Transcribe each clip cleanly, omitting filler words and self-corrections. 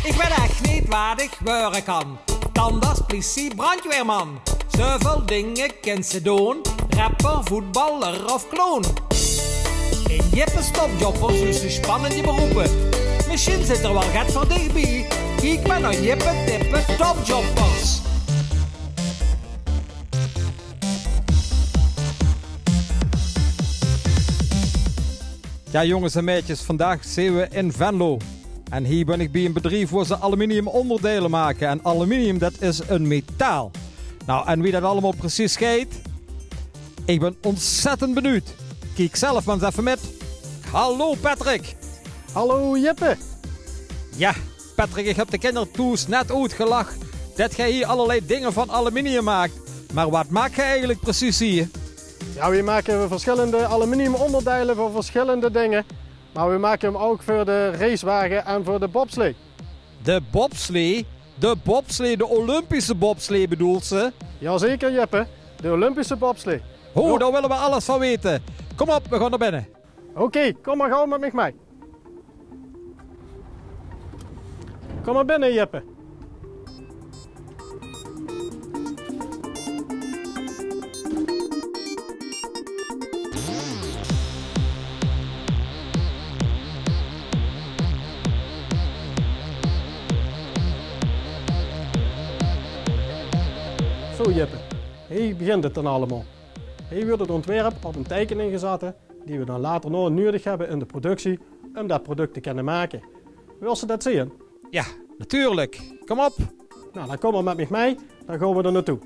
Ik weet echt niet wat ik worden kan. Tandarts, politie, brandweerman. Zoveel dingen kent ze doen. Rapper, voetballer of kloon. In Jippe's topjobbers dus de spannende beroepen. Misschien zit er wel gat voor dichtbij. Kijk maar naar Jippe Tippe topjobbers. Ja jongens en meisjes, vandaag zijn we in Venlo. En hier ben ik bij een bedrijf waar ze aluminium onderdelen maken. En aluminium, dat is een metaal. Nou, en wie dat allemaal precies scheidt, ik ben ontzettend benieuwd. Kijk zelf maar eens even met. Hallo Patrick. Hallo Jippe. Ja, Patrick, ik heb de kinderen toes net uitgelachen dat jij hier allerlei dingen van aluminium maakt. Maar wat maak je eigenlijk precies hier? Ja, we maken verschillende aluminium onderdelen voor verschillende dingen. Maar we maken hem ook voor de racewagen en voor de bobslee. De bobslee? De bobslee, de Olympische bobslee bedoelt ze? Jazeker Jippe, de Olympische bobslee. Oh, daar willen we alles van weten. Kom op, we gaan naar binnen. Oké, kom maar gauw met me mee. Kom maar binnen Jippe. Zo Jippe, hier begint het dan allemaal. Hier wordt het ontwerp op een tekening gezet die we dan later nog nodig hebben in de productie om dat product te kunnen maken. Wil ze dat zien? Ja, natuurlijk. Kom op. Nou, dan kom maar met me mee, dan gaan we er naartoe.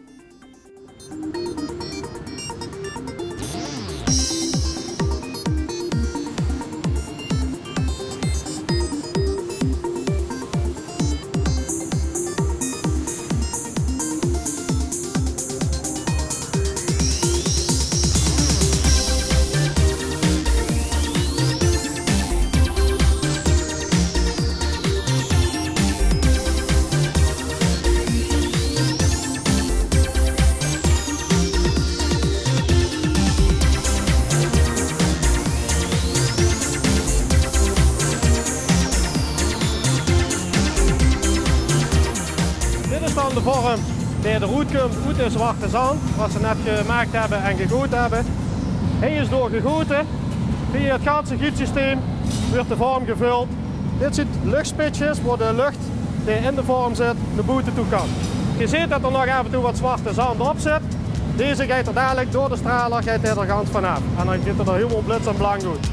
De vorm die de roet komt uit de zwarte zand, wat ze net gemaakt hebben en gegoten hebben. Hij is doorgegoten. Via het ganse gietsysteem wordt de vorm gevuld. Dit zijn luchtspitsjes waar de lucht die in de vorm zit naar buiten toe kan. Je ziet dat er nog af en toe wat zwarte zand op zit. Deze gaat er dadelijk door de straler gaat er gans vanaf. En dan gaat het er helemaal blits en blank uit.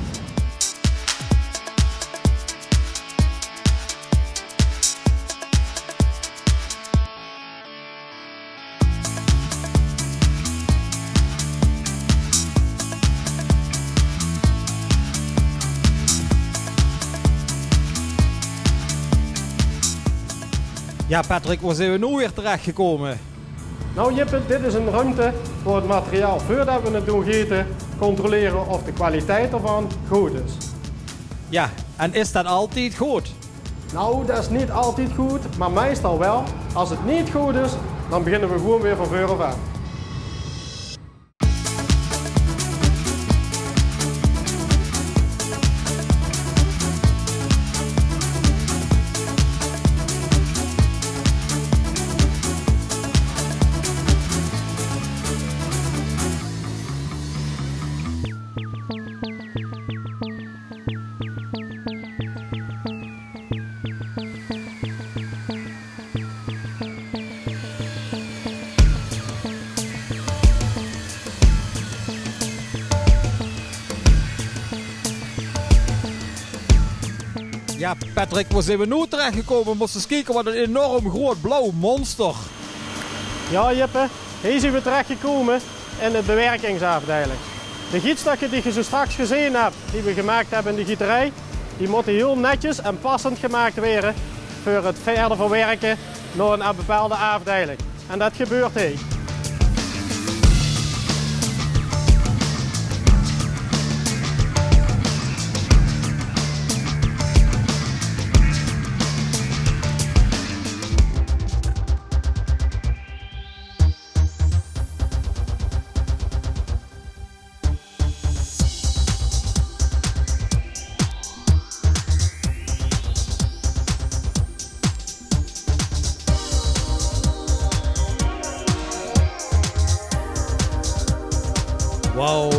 Ja Patrick, waar zijn we nu weer terechtgekomen? Nou Jippe, dit is een ruimte voor het materiaal voordat we het doen gieten, controleren of de kwaliteit ervan goed is. Ja, en is dat altijd goed? Nou, dat is niet altijd goed, maar meestal wel. Als het niet goed is, dan beginnen we gewoon weer van voor af aan. Ja Patrick, waar zijn we nu terechtgekomen? We moesten eens kijken wat een enorm groot blauw monster. Ja Jippe, hier zijn we terechtgekomen in de bewerkingsafdeling. De gietstukken die je zo straks gezien hebt, die we gemaakt hebben in de gieterij, die moeten heel netjes en passend gemaakt worden voor het verder verwerken naar een bepaalde afdeling. En dat gebeurt hier.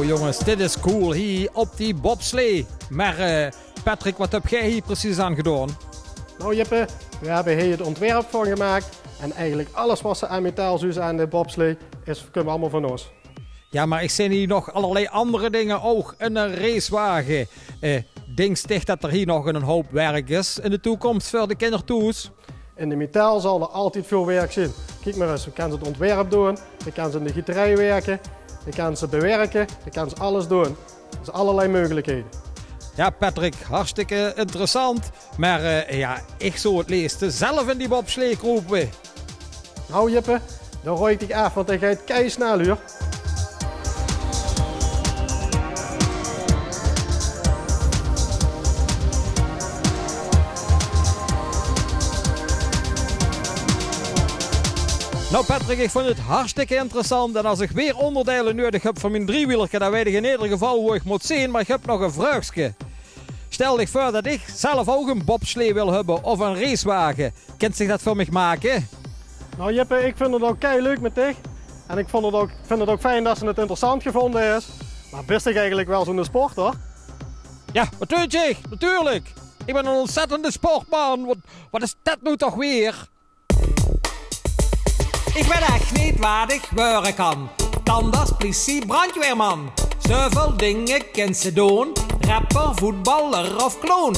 Nou jongens, dit is cool hier op die bobslee. Maar Patrick, wat heb jij hier precies aan gedaan? Nou Jippe, we hebben hier het ontwerp van gemaakt. En eigenlijk alles wat ze aan metaal zoeken aan de bobslee, komt allemaal van ons. Ja, maar ik zie hier nog allerlei andere dingen ook. Een racewagen. Denk dat er hier nog een hoop werk is in de toekomst voor de kindertoes? In de metaal zal er altijd veel werk zijn. Kijk maar eens, we kunnen ze het ontwerp doen, we kunnen ze in de gieterij werken, we kunnen ze bewerken, we kunnen ze alles doen. Er zijn allerlei mogelijkheden. Ja, Patrick, hartstikke interessant. Maar ja, ik zou het liefst zelf in die bobslee kropen. Nou Jippe, dan rooi ik af, want hij gaat keisnel hoor. Nou Patrick, ik vond het hartstikke interessant. En als ik weer onderdelen nodig heb van mijn driewielerke, dan weet ik in ieder geval hoe ik moet zien. Maar ik heb nog een vraagje. Stel je voor dat ik zelf ook een bobslee wil hebben of een racewagen. Kunt zich dat voor mij maken? Nou Jippe, ik vind het ook kei leuk met dich. En ik vind het ook fijn dat ze het interessant gevonden is. Maar best ik eigenlijk wel zo'n sporter? Ja, natuurlijk. Ik ben een ontzettende sportman. Wat is dat nu toch weer? Ik weet echt niet wat ik worden kan. Tandarts, politie, brandweerman. Zoveel dingen kent ze doen. Rapper, voetballer of kloon.